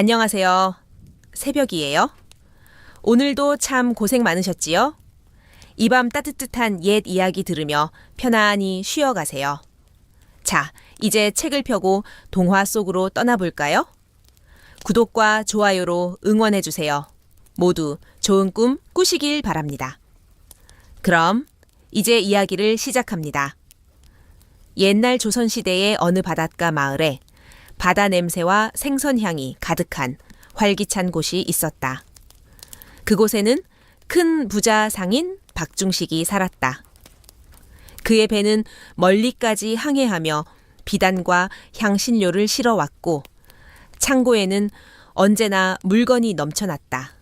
안녕하세요. 새벽이에요. 오늘도 참 고생 많으셨지요? 이 밤 따뜻한 옛 이야기 들으며 편안히 쉬어가세요. 자, 이제 책을 펴고 동화 속으로 떠나볼까요? 구독과 좋아요로 응원해주세요. 모두 좋은 꿈 꾸시길 바랍니다. 그럼 이제 이야기를 시작합니다. 옛날 조선시대의 어느 바닷가 마을에 바다 냄새와 생선향이 가득한 활기찬 곳이 있었다. 그곳에는 큰 부자 상인 박중식이 살았다. 그의 배는 멀리까지 항해하며 비단과 향신료를 실어왔고 창고에는 언제나 물건이 넘쳐났다.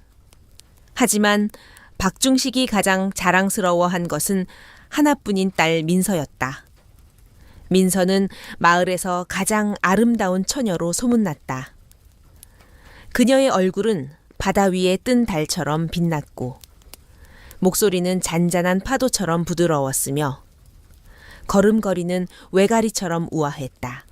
하지만 박중식이 가장 자랑스러워한 것은 하나뿐인 딸 민서였다. 민서는 마을에서 가장 아름다운 처녀로 소문났다. 그녀의 얼굴은 바다 위에 뜬 달처럼 빛났고 목소리는 잔잔한 파도처럼 부드러웠으며 걸음걸이는 외가리처럼 우아했다.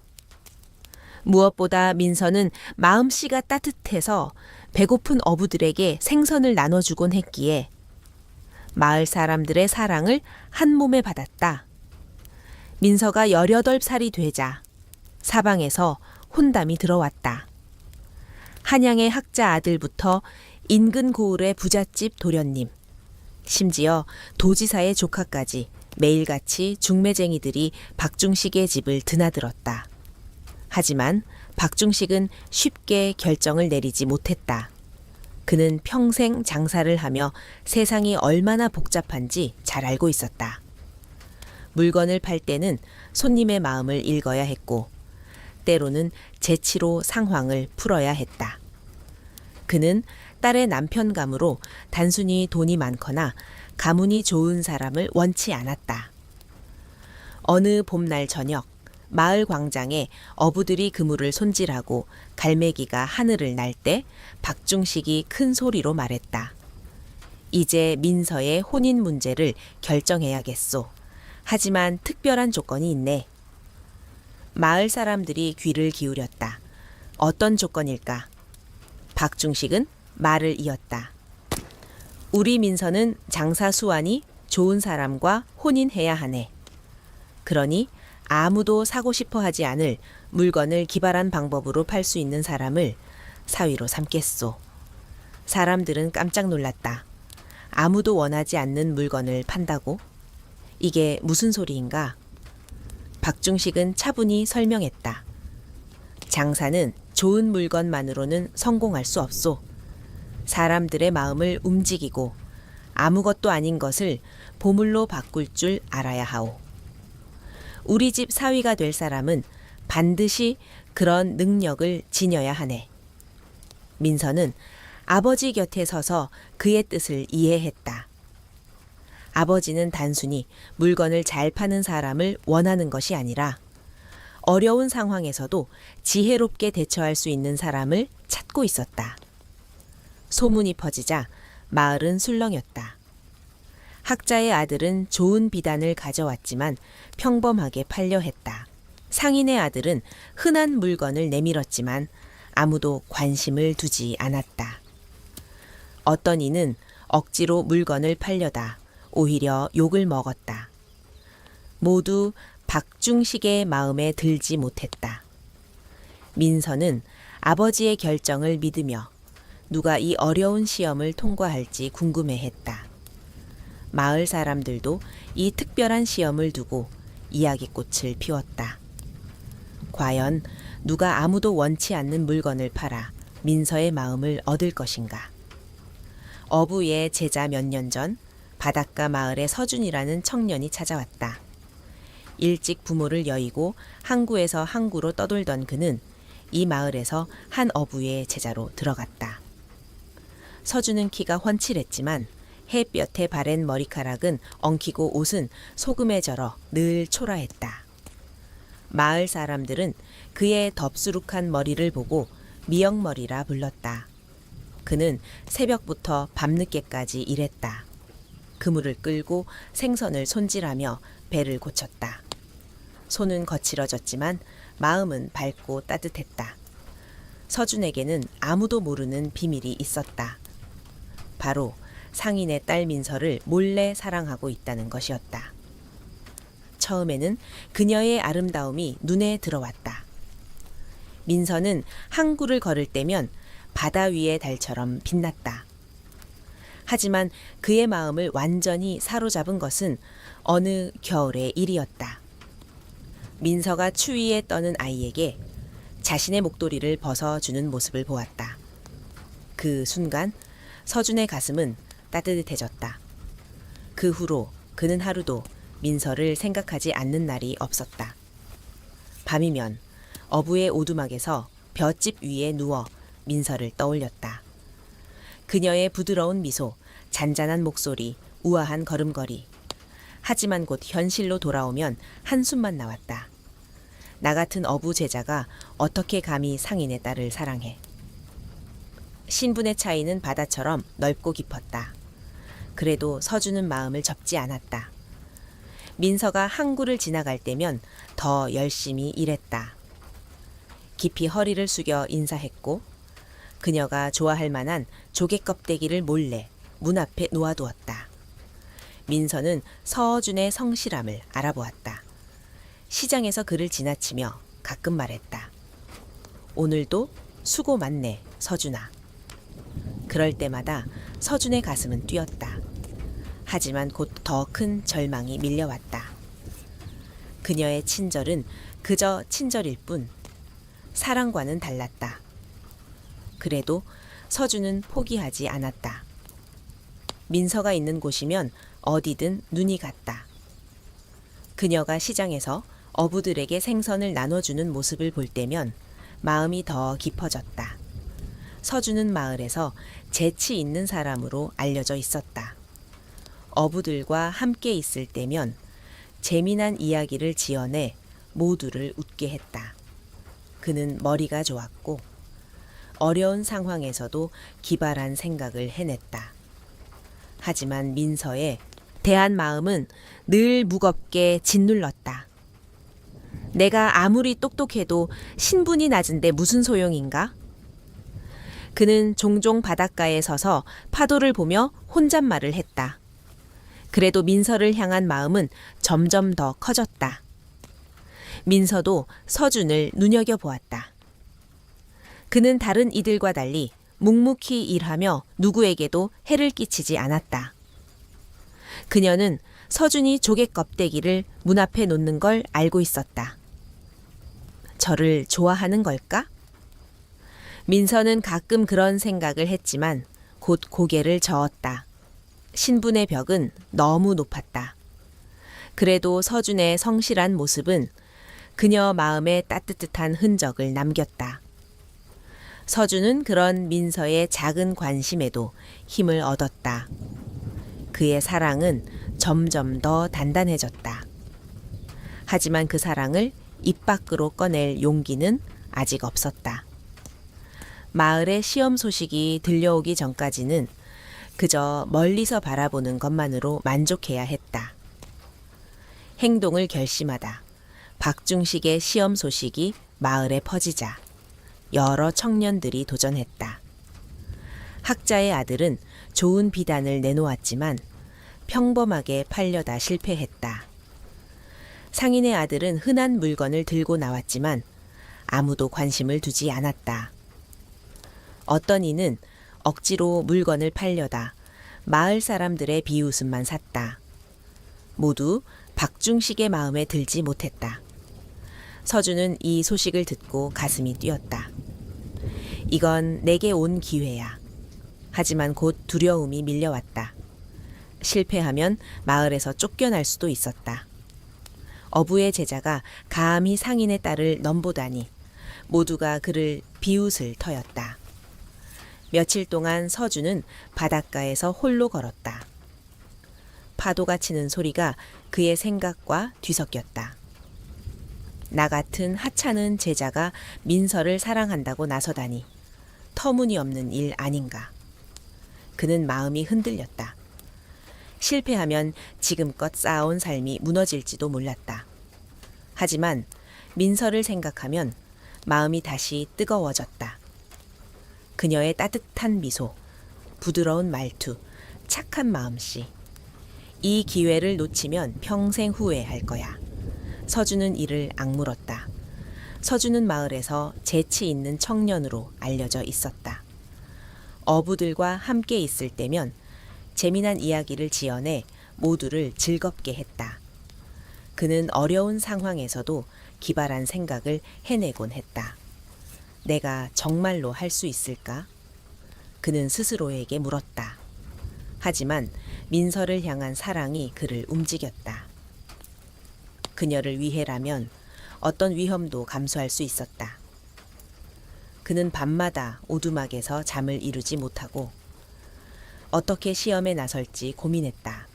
무엇보다 민서는 마음씨가 따뜻해서 배고픈 어부들에게 생선을 나눠주곤 했기에 마을 사람들의 사랑을 한 몸에 받았다. 민서가 18살이 되자 사방에서 혼담이 들어왔다. 한양의 학자 아들부터 인근 고을의 부잣집 도련님, 심지어 도지사의 조카까지 매일같이 중매쟁이들이 박중식의 집을 드나들었다. 하지만 박중식은 쉽게 결정을 내리지 못했다. 그는 평생 장사를 하며 세상이 얼마나 복잡한지 잘 알고 있었다. 물건을 팔 때는 손님의 마음을 읽어야 했고 때로는 재치로 상황을 풀어야 했다. 그는 딸의 남편감으로 단순히 돈이 많거나 가문이 좋은 사람을 원치 않았다. 어느 봄날 저녁 마을 광장에 어부들이 그물을 손질하고 갈매기가 하늘을 날 때 박중식이 큰 소리로 말했다. 이제 민서의 혼인 문제를 결정해야겠소. 하지만 특별한 조건이 있네. 마을 사람들이 귀를 기울였다. 어떤 조건일까? 박중식은 말을 이었다. 우리 민서는 장사 수완이 좋은 사람과 혼인해야 하네. 그러니 아무도 사고 싶어 하지 않을 물건을 기발한 방법으로 팔 수 있는 사람을 사위로 삼겠소. 사람들은 깜짝 놀랐다. 아무도 원하지 않는 물건을 판다고? 이게 무슨 소리인가? 박중식은 차분히 설명했다. 장사는 좋은 물건만으로는 성공할 수 없소. 사람들의 마음을 움직이고 아무것도 아닌 것을 보물로 바꿀 줄 알아야 하오. 우리 집 사위가 될 사람은 반드시 그런 능력을 지녀야 하네. 민서는 아버지 곁에 서서 그의 뜻을 이해했다. 아버지는 단순히 물건을 잘 파는 사람을 원하는 것이 아니라 어려운 상황에서도 지혜롭게 대처할 수 있는 사람을 찾고 있었다. 소문이 퍼지자 마을은 술렁였다. 학자의 아들은 좋은 비단을 가져왔지만 평범하게 팔려 했다. 상인의 아들은 흔한 물건을 내밀었지만 아무도 관심을 두지 않았다. 어떤 이는 억지로 물건을 팔려다 오히려 욕을 먹었다. 모두 박중식의 마음에 들지 못했다. 민서는 아버지의 결정을 믿으며 누가 이 어려운 시험을 통과할지 궁금해했다. 마을 사람들도 이 특별한 시험을 두고 이야기꽃을 피웠다. 과연 누가 아무도 원치 않는 물건을 팔아 민서의 마음을 얻을 것인가? 어부의 제자 몇 년 전 바닷가 마을에 서준이라는 청년이 찾아왔다. 일찍 부모를 여의고 항구에서 항구로 떠돌던 그는 이 마을에서 한 어부의 제자로 들어갔다. 서준은 키가 훤칠했지만 햇볕에 바랜 머리카락은 엉키고 옷은 소금에 절어 늘 초라했다. 마을 사람들은 그의 덥수룩한 머리를 보고 미역머리라 불렀다. 그는 새벽부터 밤늦게까지 일했다. 그물을 끌고 생선을 손질하며 배를 고쳤다. 손은 거칠어졌지만 마음은 밝고 따뜻했다. 서준에게는 아무도 모르는 비밀이 있었다. 바로 상인의 딸 민서를 몰래 사랑하고 있다는 것이었다. 처음에는 그녀의 아름다움이 눈에 들어왔다. 민서는 항구를 걸을 때면 바다 위의 달처럼 빛났다. 하지만 그의 마음을 완전히 사로잡은 것은 어느 겨울의 일이었다. 민서가 추위에 떠는 아이에게 자신의 목도리를 벗어주는 모습을 보았다. 그 순간 서준의 가슴은 따뜻해졌다. 그 후로 그는 하루도 민서를 생각하지 않는 날이 없었다. 밤이면 어부의 오두막에서 볏짚 위에 누워 민서를 떠올렸다. 그녀의 부드러운 미소, 잔잔한 목소리, 우아한 걸음걸이. 하지만 곧 현실로 돌아오면 한숨만 나왔다. 나 같은 어부 제자가 어떻게 감히 상인의 딸을 사랑해. 신분의 차이는 바다처럼 넓고 깊었다. 그래도 서준은 마음을 접지 않았다. 민서가 항구를 지나갈 때면 더 열심히 일했다. 깊이 허리를 숙여 인사했고 그녀가 좋아할 만한 조개 껍데기를 몰래 문 앞에 놓아두었다. 민서는 서준의 성실함을 알아보았다. 시장에서 그를 지나치며 가끔 말했다. 오늘도 수고 많네, 서준아. 그럴 때마다 서준의 가슴은 뛰었다. 하지만 곧 더 큰 절망이 밀려왔다. 그녀의 친절은 그저 친절일 뿐 사랑과는 달랐다. 그래도 서준은 포기하지 않았다. 민서가 있는 곳이면 어디든 눈이 갔다. 그녀가 시장에서 어부들에게 생선을 나눠주는 모습을 볼 때면 마음이 더 깊어졌다. 서준은 마을에서 재치 있는 사람으로 알려져 있었다. 어부들과 함께 있을 때면 재미난 이야기를 지어내 모두를 웃게 했다. 그는 머리가 좋았고 어려운 상황에서도 기발한 생각을 해냈다. 하지만 민서의 대한 마음은 늘 무겁게 짓눌렀다. 내가 아무리 똑똑해도 신분이 낮은데 무슨 소용인가? 그는 종종 바닷가에 서서 파도를 보며 혼잣말을 했다. 그래도 민서를 향한 마음은 점점 더 커졌다. 민서도 서준을 눈여겨보았다. 그는 다른 이들과 달리 묵묵히 일하며 누구에게도 해를 끼치지 않았다. 그녀는 서준이 조개 껍데기를 문 앞에 놓는 걸 알고 있었다. 저를 좋아하는 걸까? 민서는 가끔 그런 생각을 했지만 곧 고개를 저었다. 신분의 벽은 너무 높았다. 그래도 서준의 성실한 모습은 그녀 마음에 따뜻한 흔적을 남겼다. 서준은 그런 민서의 작은 관심에도 힘을 얻었다. 그의 사랑은 점점 더 단단해졌다. 하지만 그 사랑을 입 밖으로 꺼낼 용기는 아직 없었다. 마을의 시험 소식이 들려오기 전까지는 그저 멀리서 바라보는 것만으로 만족해야 했다. 행동을 결심하다 박중식의 시험 소식이 마을에 퍼지자 여러 청년들이 도전했다. 학자의 아들은 좋은 비단을 내놓았지만 평범하게 팔려다 실패했다. 상인의 아들은 흔한 물건을 들고 나왔지만 아무도 관심을 두지 않았다. 어떤 이는 억지로 물건을 팔려다 마을 사람들의 비웃음만 샀다. 모두 박중식의 마음에 들지 못했다. 서준은 이 소식을 듣고 가슴이 뛰었다. 이건 내게 온 기회야. 하지만 곧 두려움이 밀려왔다. 실패하면 마을에서 쫓겨날 수도 있었다. 어부의 제자가 감히 상인의 딸을 넘보다니 모두가 그를 비웃을 터였다. 며칠 동안 서준은 바닷가에서 홀로 걸었다. 파도가 치는 소리가 그의 생각과 뒤섞였다. 나 같은 하찮은 제자가 민서를 사랑한다고 나서다니 터무니없는 일 아닌가. 그는 마음이 흔들렸다. 실패하면 지금껏 쌓아온 삶이 무너질지도 몰랐다. 하지만 민서를 생각하면 마음이 다시 뜨거워졌다. 그녀의 따뜻한 미소, 부드러운 말투, 착한 마음씨. 이 기회를 놓치면 평생 후회할 거야. 서준은 이를 악물었다. 서준은 마을에서 재치 있는 청년으로 알려져 있었다. 어부들과 함께 있을 때면 재미난 이야기를 지어내 모두를 즐겁게 했다. 그는 어려운 상황에서도 기발한 생각을 해내곤 했다. 내가 정말로 할 수 있을까? 그는 스스로에게 물었다. 하지만 민서를 향한 사랑이 그를 움직였다. 그녀를 위해라면 어떤 위험도 감수할 수 있었다. 그는 밤마다 오두막에서 잠을 이루지 못하고 어떻게 시험에 나설지 고민했다.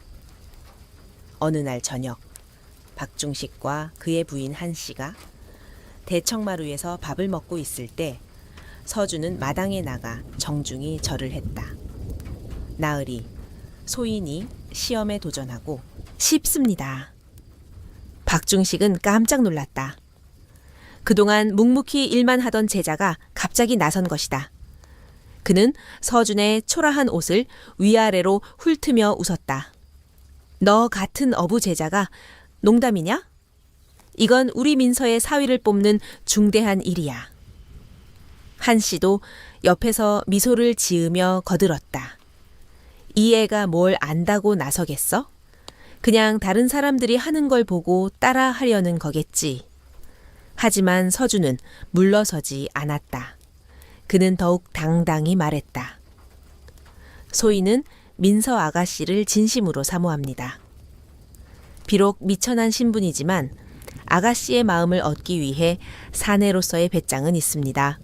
어느 날 저녁, 박중식과 그의 부인 한씨가 대청마루에서 밥을 먹고 있을 때 서준은 마당에 나가 정중히 절을 했다. 나으리, 소인이 시험에 도전하고 싶습니다. 박중식은 깜짝 놀랐다. 그동안 묵묵히 일만 하던 제자가 갑자기 나선 것이다. 그는 서준의 초라한 옷을 위아래로 훑으며 웃었다. 너 같은 어부 제자가 농담이냐? 이건 우리 민서의 사위를 뽑는 중대한 일이야. 한씨도 옆에서 미소를 지으며 거들었다. 이 애가 뭘 안다고 나서겠어? 그냥 다른 사람들이 하는 걸 보고 따라 하려는 거겠지. 하지만 서준은 물러서지 않았다. 그는 더욱 당당히 말했다. 소희는 민서 아가씨를 진심으로 사모합니다. 비록 미천한 신분이지만 아가씨의 마음을 얻기 위해 사내로서의 배짱은 있습니다.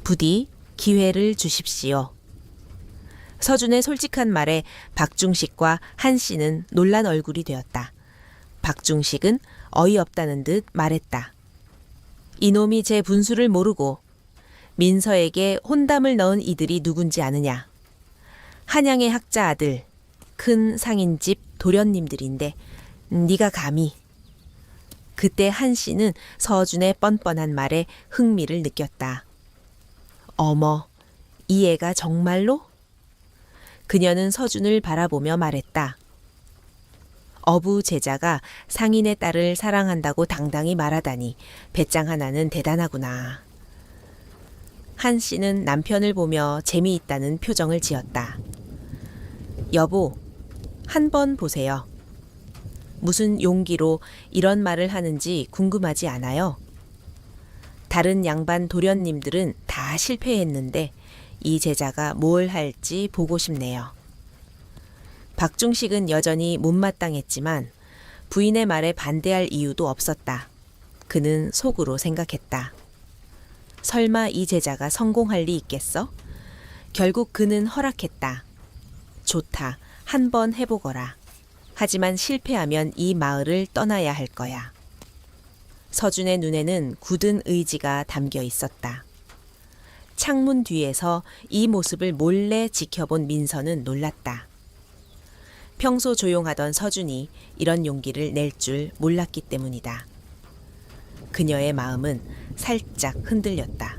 부디 기회를 주십시오. 서준의 솔직한 말에 박중식과 한씨는 놀란 얼굴이 되었다. 박중식은 어이없다는 듯 말했다. 이놈이 제 분수를 모르고 민서에게 혼담을 넣은 이들이 누군지 아느냐. 한양의 학자 아들, 큰 상인집 도련님들인데 네가 감히. 그때 한씨는 서준의 뻔뻔한 말에 흥미를 느꼈다. 어머, 이 애가 정말로? 그녀는 서준을 바라보며 말했다. 어부 제자가 상인의 딸을 사랑한다고 당당히 말하다니 배짱 하나는 대단하구나. 한씨는 남편을 보며 재미있다는 표정을 지었다. 여보, 한번 보세요. 무슨 용기로 이런 말을 하는지 궁금하지 않아요? 다른 양반 도련님들은 다 실패했는데 이 제자가 뭘 할지 보고 싶네요. 박중식은 여전히 못마땅했지만 부인의 말에 반대할 이유도 없었다. 그는 속으로 생각했다. 설마 이 제자가 성공할 리 있겠어? 결국 그는 허락했다. 좋다, 한번 해보거라. 하지만 실패하면 이 마을을 떠나야 할 거야. 서준의 눈에는 굳은 의지가 담겨 있었다. 창문 뒤에서 이 모습을 몰래 지켜본 민서는 놀랐다. 평소 조용하던 서준이 이런 용기를 낼 줄 몰랐기 때문이다. 그녀의 마음은 살짝 흔들렸다.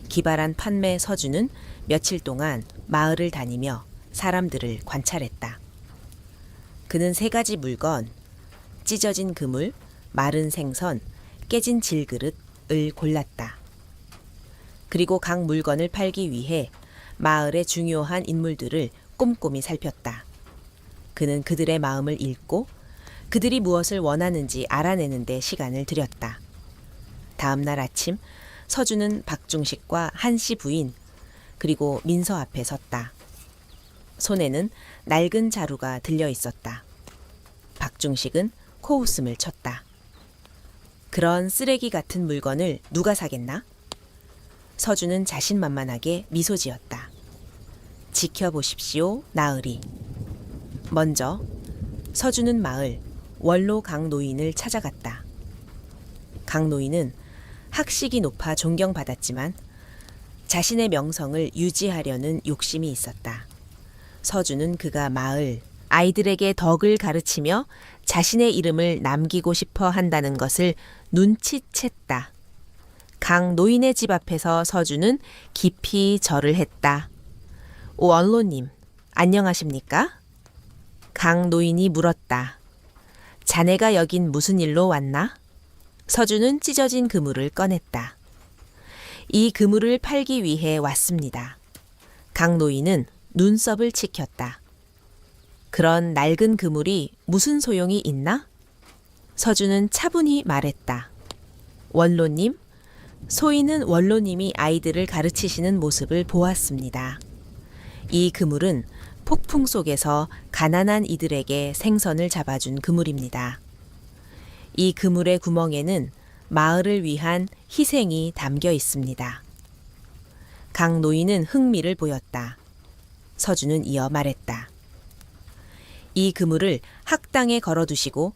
기발한 판매 서준은 며칠 동안 마을을 다니며 사람들을 관찰했다. 그는 3가지 물건, 찢어진 그물, 마른 생선, 깨진 질그릇을 골랐다. 그리고 각 물건을 팔기 위해 마을의 중요한 인물들을 꼼꼼히 살폈다. 그는 그들의 마음을 읽고 그들이 무엇을 원하는지 알아내는 데 시간을 들였다. 다음 날 아침 서준은 박중식과 한씨 부인 그리고 민서 앞에 섰다. 손에는 낡은 자루가 들려 있었다. 박중식은 코웃음을 쳤다. 그런 쓰레기 같은 물건을 누가 사겠나? 서준은 자신만만하게 미소 지었다. 지켜보십시오, 나으리. 먼저 서준은 마을 원로 강 노인을 찾아갔다. 강 노인은 학식이 높아 존경받았지만 자신의 명성을 유지하려는 욕심이 있었다. 서준은 그가 마을 아이들에게 덕을 가르치며 자신의 이름을 남기고 싶어 한다는 것을 눈치챘다. 강 노인의 집 앞에서 서준은 깊이 절을 했다. 오 언로님, 안녕하십니까? 강 노인이 물었다. 자네가 여긴 무슨 일로 왔나? 서준은 찢어진 그물을 꺼냈다. 이 그물을 팔기 위해 왔습니다. 강 노인은 눈썹을 치켰다. 그런 낡은 그물이 무슨 소용이 있나? 서준은 차분히 말했다. 원로님, 소인은 원로님이 아이들을 가르치시는 모습을 보았습니다. 이 그물은 폭풍 속에서 가난한 이들에게 생선을 잡아준 그물입니다. 이 그물의 구멍에는 마을을 위한 희생이 담겨 있습니다. 강 노인은 흥미를 보였다. 서준은 이어 말했다. 이 그물을 학당에 걸어두시고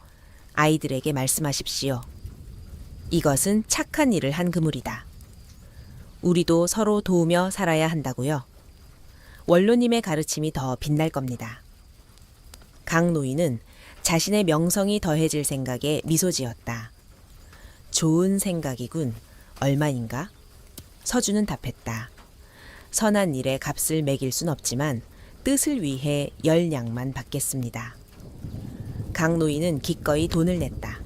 아이들에게 말씀하십시오. 이것은 착한 일을 한 그물이다. 우리도 서로 도우며 살아야 한다고요. 원로님의 가르침이 더 빛날 겁니다. 강 노인은 자신의 명성이 더해질 생각에 미소 지었다. 좋은 생각이군. 얼마인가? 서준은 답했다. 선한 일에 값을 매길 순 없지만 뜻을 위해 10냥만 받겠습니다. 강 노인은 기꺼이 돈을 냈다.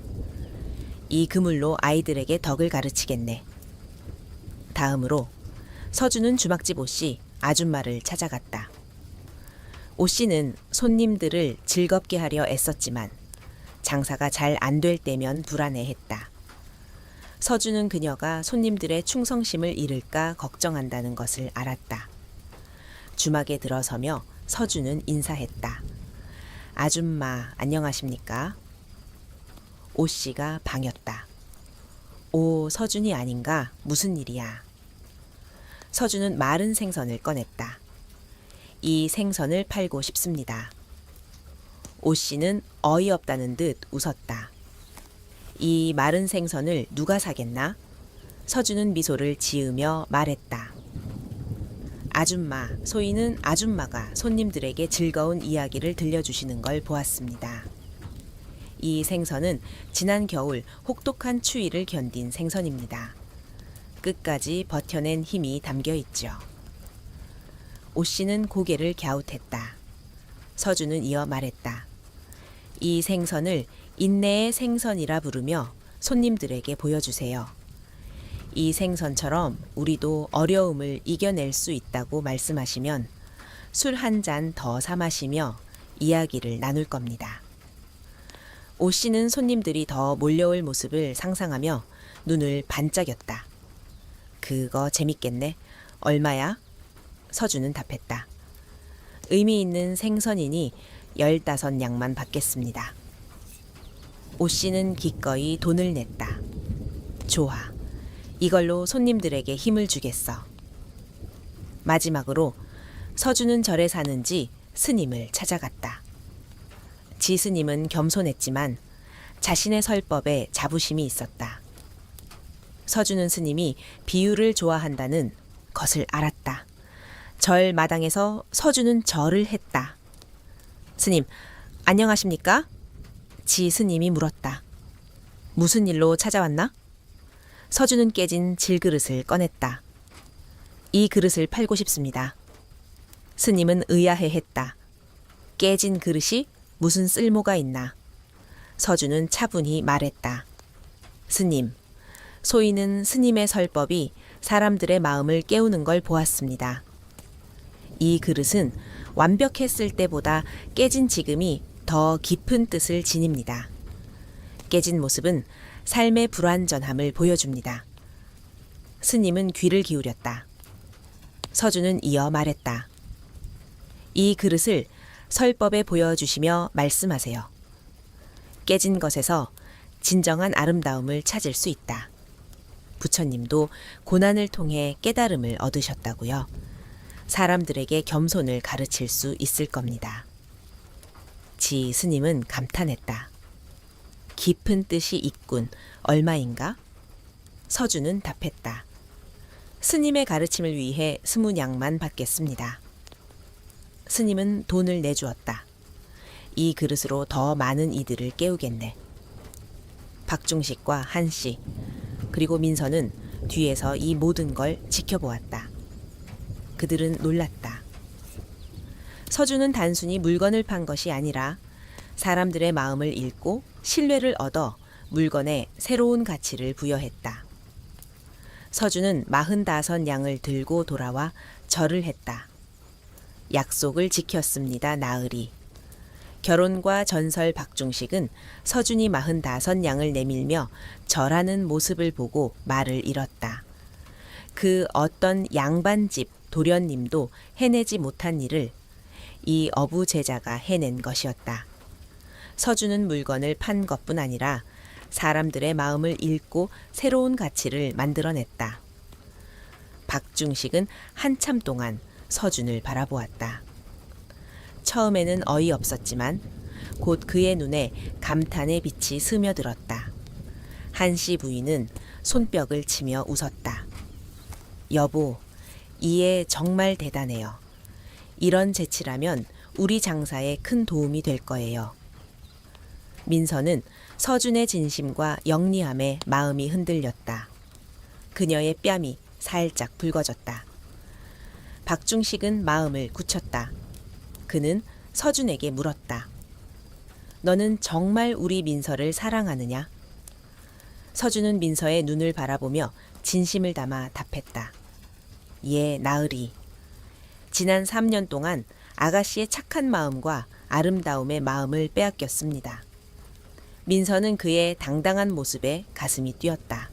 이 그물로 아이들에게 덕을 가르치겠네. 다음으로 서준은 주막집 오씨 아줌마를 찾아갔다. 오씨는 손님들을 즐겁게 하려 애썼지만 장사가 잘 안 될 때면 불안해했다. 서준은 그녀가 손님들의 충성심을 잃을까 걱정한다는 것을 알았다. 주막에 들어서며 서준은 인사했다. 아줌마, 안녕하십니까? 오씨가 방였다. 오, 서준이 아닌가? 무슨 일이야? 서준은 마른 생선을 꺼냈다. 이 생선을 팔고 싶습니다. 오씨는 어이없다는 듯 웃었다. 이 마른 생선을 누가 사겠나? 서준은 미소를 지으며 말했다. 아줌마, 소인은 아줌마가 손님들에게 즐거운 이야기를 들려주시는 걸 보았습니다. 이 생선은 지난 겨울 혹독한 추위를 견딘 생선입니다. 끝까지 버텨낸 힘이 담겨 있죠. 오씨는 고개를 갸웃했다. 서준은 이어 말했다. 이 생선을 인내의 생선이라 부르며 손님들에게 보여주세요. 이 생선처럼 우리도 어려움을 이겨낼 수 있다고 말씀하시면 술 한 잔 더 사 마시며 이야기를 나눌 겁니다. 오씨는 손님들이 더 몰려올 모습을 상상하며 눈을 반짝였다. 그거 재밌겠네. 얼마야? 서준은 답했다. 의미 있는 생선이니 15냥만 받겠습니다. 오씨는 기꺼이 돈을 냈다. 좋아. 이걸로 손님들에게 힘을 주겠어. 마지막으로 서준은 절에 사는지 스님을 찾아갔다. 지 스님은 겸손했지만 자신의 설법에 자부심이 있었다. 서준은 스님이 비유를 좋아한다는 것을 알았다. 절 마당에서 서준은 절을 했다. 스님, 안녕하십니까? 지 스님이 물었다. 무슨 일로 찾아왔나? 서준은 깨진 질그릇을 꺼냈다. 이 그릇을 팔고 싶습니다. 스님은 의아해했다. 깨진 그릇이 무슨 쓸모가 있나? 서준은 차분히 말했다. 스님, 소인은 스님의 설법이 사람들의 마음을 깨우는 걸 보았습니다. 이 그릇은 완벽했을 때보다 깨진 지금이 더 깊은 뜻을 지닙니다. 깨진 모습은 삶의 불완전함을 보여줍니다. 스님은 귀를 기울였다. 서준은 이어 말했다. 이 그릇을 설법에 보여주시며 말씀하세요. 깨진 것에서 진정한 아름다움을 찾을 수 있다. 부처님도 고난을 통해 깨달음을 얻으셨다고요. 사람들에게 겸손을 가르칠 수 있을 겁니다. 지 스님은 감탄했다. 깊은 뜻이 있군. 얼마인가? 서준은 답했다. 스님의 가르침을 위해 20냥만 받겠습니다. 스님은 돈을 내주었다. 이 그릇으로 더 많은 이들을 깨우겠네. 박중식과 한씨 그리고 민서는 뒤에서 이 모든 걸 지켜보았다. 그들은 놀랐다. 서준은 단순히 물건을 판 것이 아니라 사람들의 마음을 읽고 신뢰를 얻어 물건에 새로운 가치를 부여했다. 서준은 45양을 들고 돌아와 절을 했다. 약속을 지켰습니다, 나으리. 결혼과 전설 박중식은 서준이 45양을 내밀며 절하는 모습을 보고 말을 잃었다. 그 어떤 양반집 도련님도 해내지 못한 일을 이 어부 제자가 해낸 것이었다. 서준은 물건을 판 것뿐 아니라 사람들의 마음을 읽고 새로운 가치를 만들어냈다. 박중식은 한참 동안 서준을 바라보았다. 처음에는 어이없었지만 곧 그의 눈에 감탄의 빛이 스며들었다. 한씨 부인은 손뼉을 치며 웃었다. 여보, 이애 정말 대단해요. 이런 재치라면 우리 장사에 큰 도움이 될 거예요. 민서는 서준의 진심과 영리함에 마음이 흔들렸다. 그녀의 뺨이 살짝 붉어졌다. 박중식은 마음을 굳혔다. 그는 서준에게 물었다. 너는 정말 우리 민서를 사랑하느냐? 서준은 민서의 눈을 바라보며 진심을 담아 답했다. 예, 나으리. 지난 3년 동안 아가씨의 착한 마음과 아름다움의 마음을 빼앗겼습니다. 민서는 그의 당당한 모습에 가슴이 뛰었다.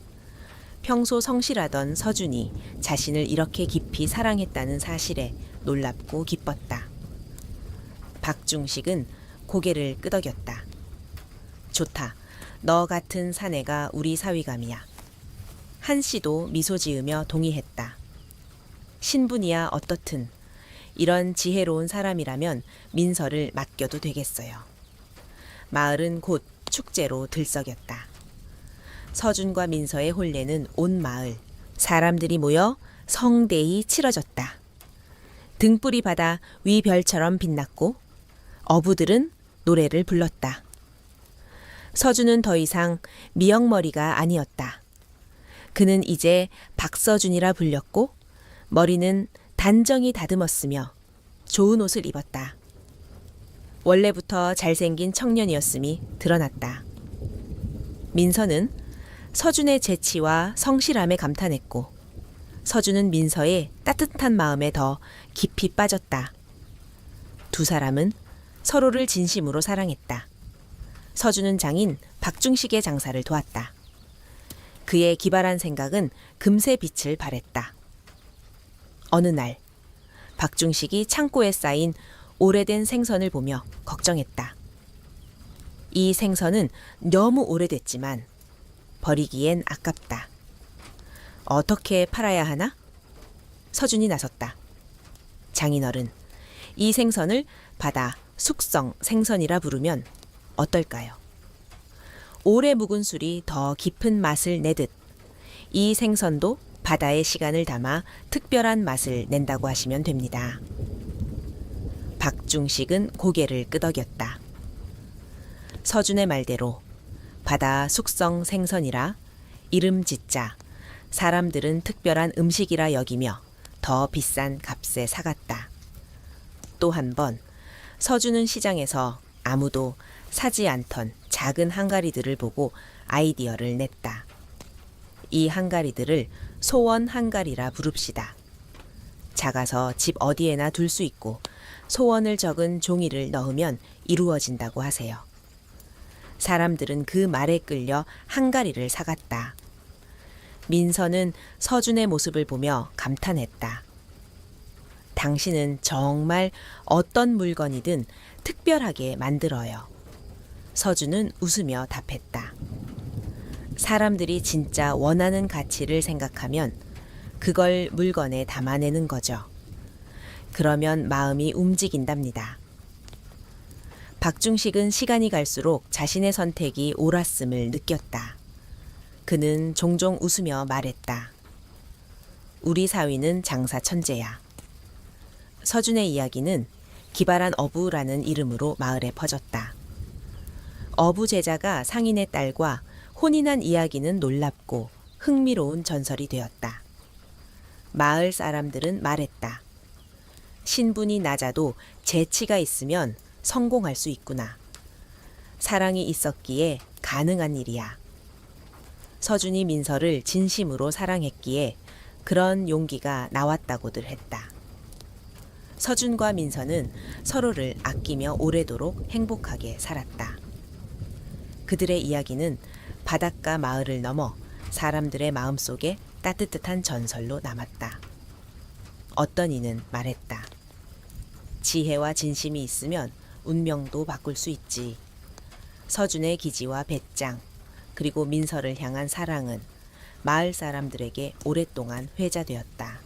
평소 성실하던 서준이 자신을 이렇게 깊이 사랑했다는 사실에 놀랍고 기뻤다. 박중식은 고개를 끄덕였다. 좋다. 너 같은 사내가 우리 사위감이야. 한씨도 미소 지으며 동의했다. 신분이야 어떻든 이런 지혜로운 사람이라면 민서를 맡겨도 되겠어요. 마을은 곧 축제로 들썩였다. 서준과 민서의 혼례는 온 마을 사람들이 모여 성대히 치러졌다. 등불이 바다 위 별처럼 빛났고 어부들은 노래를 불렀다. 서준은 더 이상 미역머리가 아니었다. 그는 이제 박서준이라 불렸고 머리는 단정히 다듬었으며 좋은 옷을 입었다. 원래부터 잘생긴 청년이었음이 드러났다. 민서는 서준의 재치와 성실함에 감탄했고 서준은 민서의 따뜻한 마음에 더 깊이 빠졌다. 두 사람은 서로를 진심으로 사랑했다. 서준은 장인 박중식의 장사를 도왔다. 그의 기발한 생각은 금세 빛을 발했다. 어느 날 박중식이 창고에 쌓인 오래된 생선을 보며 걱정했다. 이 생선은 너무 오래됐지만 버리기엔 아깝다. 어떻게 팔아야 하나? 서준이 나섰다. 장인어른, 이 생선을 바다 숙성 생선이라 부르면 어떨까요? 오래 묵은 술이 더 깊은 맛을 내듯 이 생선도 바다의 시간을 담아 특별한 맛을 낸다고 하시면 됩니다. 박중식은 고개를 끄덕였다. 서준의 말대로 바다 숙성 생선이라 이름 짓자 사람들은 특별한 음식이라 여기며 더 비싼 값에 사갔다. 또 한 번 서준은 시장에서 아무도 사지 않던 작은 항가리들을 보고 아이디어를 냈다. 이 항가리들을 소원 항가리라 부릅시다. 작아서 집 어디에나 둘 수 있고 소원을 적은 종이를 넣으면 이루어진다고 하세요. 사람들은 그 말에 끌려 항가리를 사갔다. 민서는 서준의 모습을 보며 감탄했다. 당신은 정말 어떤 물건이든 특별하게 만들어요. 서준은 웃으며 답했다. 사람들이 진짜 원하는 가치를 생각하면 그걸 물건에 담아내는 거죠. 그러면 마음이 움직인답니다. 박중식은 시간이 갈수록 자신의 선택이 옳았음을 느꼈다. 그는 종종 웃으며 말했다. 우리 사위는 장사 천재야. 서준의 이야기는 기발한 어부라는 이름으로 마을에 퍼졌다. 어부 제자가 상인의 딸과 혼인한 이야기는 놀랍고 흥미로운 전설이 되었다. 마을 사람들은 말했다. 신분이 낮아도 재치가 있으면 성공할 수 있구나. 사랑이 있었기에 가능한 일이야. 서준이 민서를 진심으로 사랑했기에 그런 용기가 나왔다고들 했다. 서준과 민서는 서로를 아끼며 오래도록 행복하게 살았다. 그들의 이야기는 바닷가 마을을 넘어 사람들의 마음속에 따뜻한 전설로 남았다. 어떤 이는 말했다. 지혜와 진심이 있으면 운명도 바꿀 수 있지. 서준의 기지와 배짱, 그리고 민서를 향한 사랑은 마을 사람들에게 오랫동안 회자되었다.